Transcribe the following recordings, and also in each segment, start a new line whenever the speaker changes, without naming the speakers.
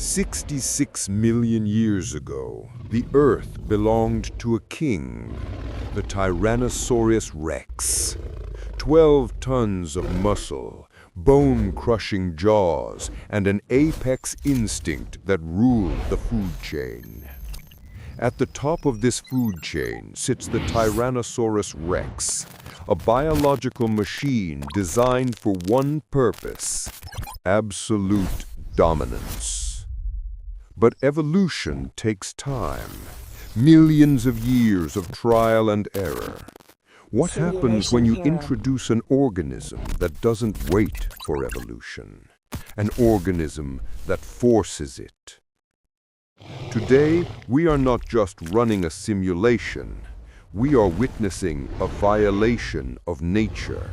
66 million years ago, the Earth belonged to a king, the Tyrannosaurus Rex. 12 tons of muscle, bone-crushing jaws, and an apex instinct that ruled the food chain. At the top of this food chain sits the Tyrannosaurus Rex, a biological machine designed for one purpose: absolute dominance. But evolution takes time, millions of years of trial and error. What happens when you introduce an organism that doesn't wait for evolution? An organism that forces it? Today, we are not just running a simulation. We are witnessing a violation of nature.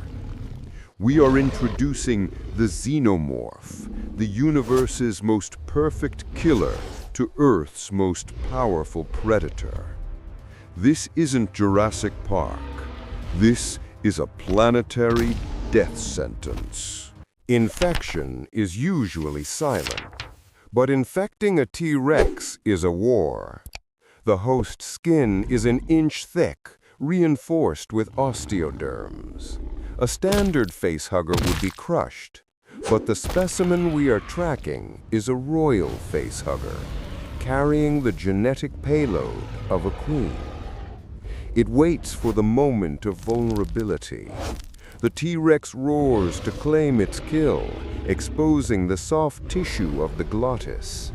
We are introducing the Xenomorph, the universe's most perfect killer to Earth's most powerful predator. This isn't Jurassic Park. This is a planetary death sentence. Infection is usually silent, but infecting a T-Rex is a war. The host skin is an inch thick, reinforced with osteoderms. A standard facehugger would be crushed, but the specimen we are tracking is a royal facehugger, carrying the genetic payload of a queen. It waits for the moment of vulnerability. The T-Rex roars to claim its kill, exposing the soft tissue of the glottis.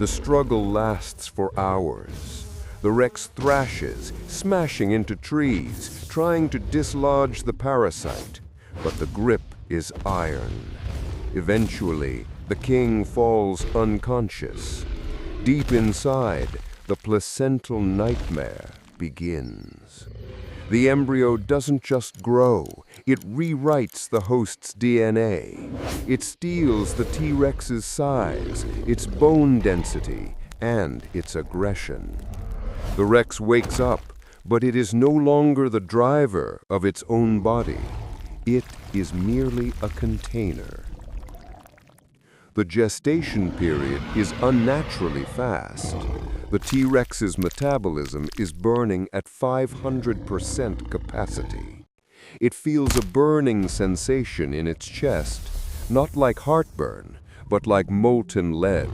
The struggle lasts for hours. The Rex thrashes, smashing into trees, trying to dislodge the parasite, but the grip is iron. Eventually, the king falls unconscious. Deep inside, the placental nightmare begins. The embryo doesn't just grow, it rewrites the host's DNA. It steals the T-Rex's size, its bone density, and its aggression. The Rex wakes up, but it is no longer the driver of its own body. It is merely a container. The gestation period is unnaturally fast. The T-Rex's metabolism is burning at 500% capacity. It feels a burning sensation in its chest, not like heartburn, but like molten lead.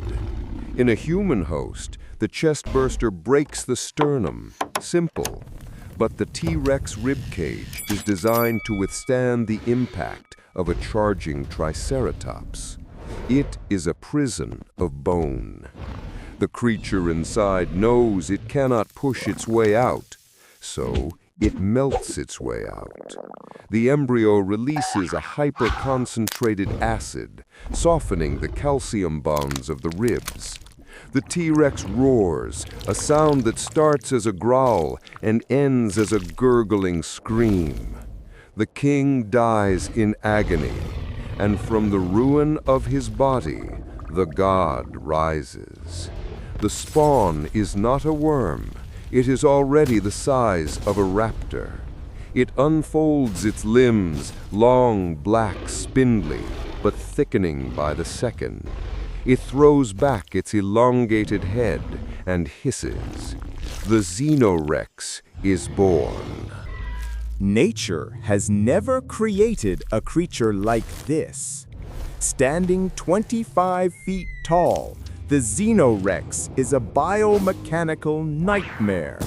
In a human host, the chestburster breaks the sternum, simple, but the T-Rex ribcage is designed to withstand the impact of a charging triceratops. It is a prison of bone. The creature inside knows it cannot push its way out, so it melts its way out. The embryo releases a hyper-concentrated acid, softening the calcium bonds of the ribs. The T-Rex roars, a sound that starts as a growl and ends as a gurgling scream. The king dies in agony, and from the ruin of his body, the god rises. The spawn is not a worm. It is already the size of a raptor. It unfolds its limbs, long, black, spindly, but thickening by the second. It throws back its elongated head and hisses. The XenoRex is born.
Nature has never created a creature like this. Standing 25 feet tall, the XenoRex is a biomechanical nightmare.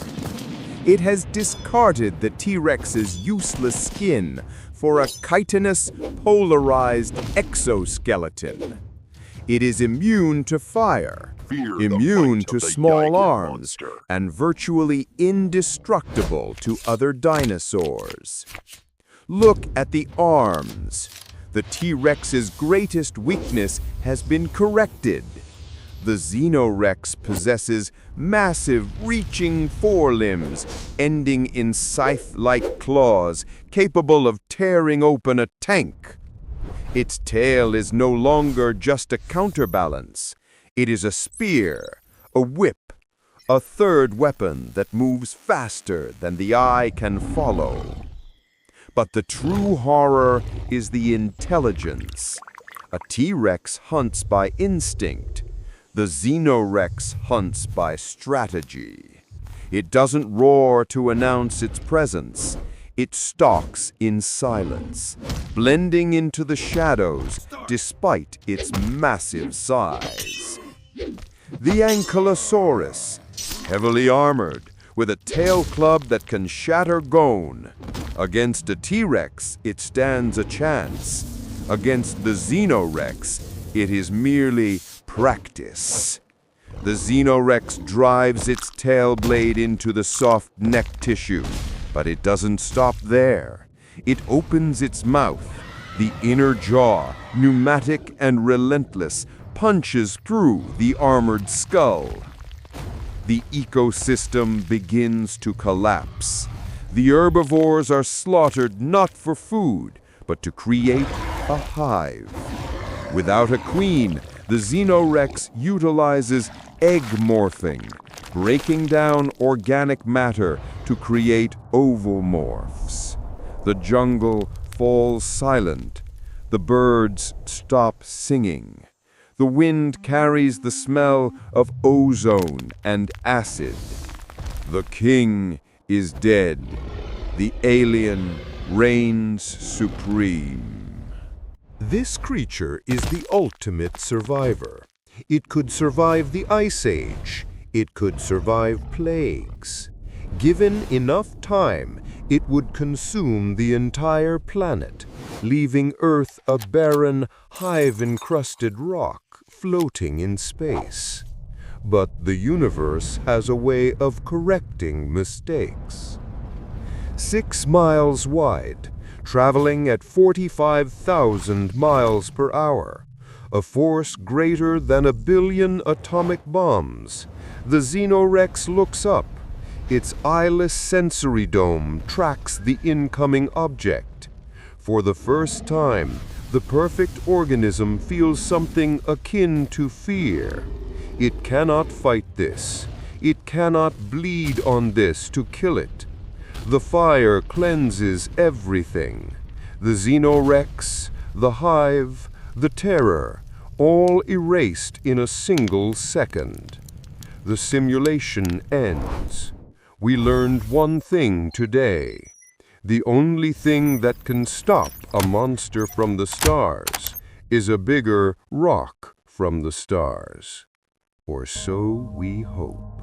It has discarded the T-Rex's useless skin for a chitinous, polarized exoskeleton. It is immune to fire, immune to small arms, and virtually indestructible to other dinosaurs. Look at the arms. The T-Rex's greatest weakness has been corrected. The XenoRex possesses massive, reaching forelimbs, ending in scythe-like claws capable of tearing open a tank. Its tail is no longer just a counterbalance. It is a spear, a whip, a third weapon that moves faster than the eye can follow. But the true horror is the intelligence. A T-Rex hunts by instinct.
The XenoRex hunts by strategy. It doesn't roar to announce its presence. It stalks in silence, blending into the shadows despite its massive size. The Ankylosaurus, heavily armored, with a tail club that can shatter bone. Against a T-Rex, it stands a chance. Against the Xeno-Rex, it is merely practice. The XenoRex drives its tail blade into the soft neck tissue, but it doesn't stop there. It opens its mouth. The inner jaw, pneumatic and relentless, punches through the armored skull. The ecosystem begins to collapse. The herbivores are slaughtered not for food, but to create a hive. Without a queen, the XenoRex utilizes egg morphing, breaking down organic matter to create ovomorphs. The jungle falls silent. The birds stop singing. The wind carries the smell of ozone and acid. The king is dead. The alien reigns supreme.
This creature is the ultimate survivor. It could survive the Ice Age. It could survive plagues. Given enough time, it would consume the entire planet, leaving Earth a barren, hive-encrusted rock floating in space. But the universe has a way of correcting mistakes. 6 miles wide, traveling at 45,000 miles per hour, a force greater than 1 billion atomic bombs, the XenoRex looks up. Its eyeless sensory dome tracks the incoming object. For the first time, the perfect organism feels something akin to fear. It cannot fight this. It cannot bleed on this to kill it. The fire cleanses everything. The XenoRex, the hive, the terror, all erased in a single second. The simulation ends. We learned one thing today. The only thing that can stop a monster from the stars is a bigger rock from the stars. Or so we hope.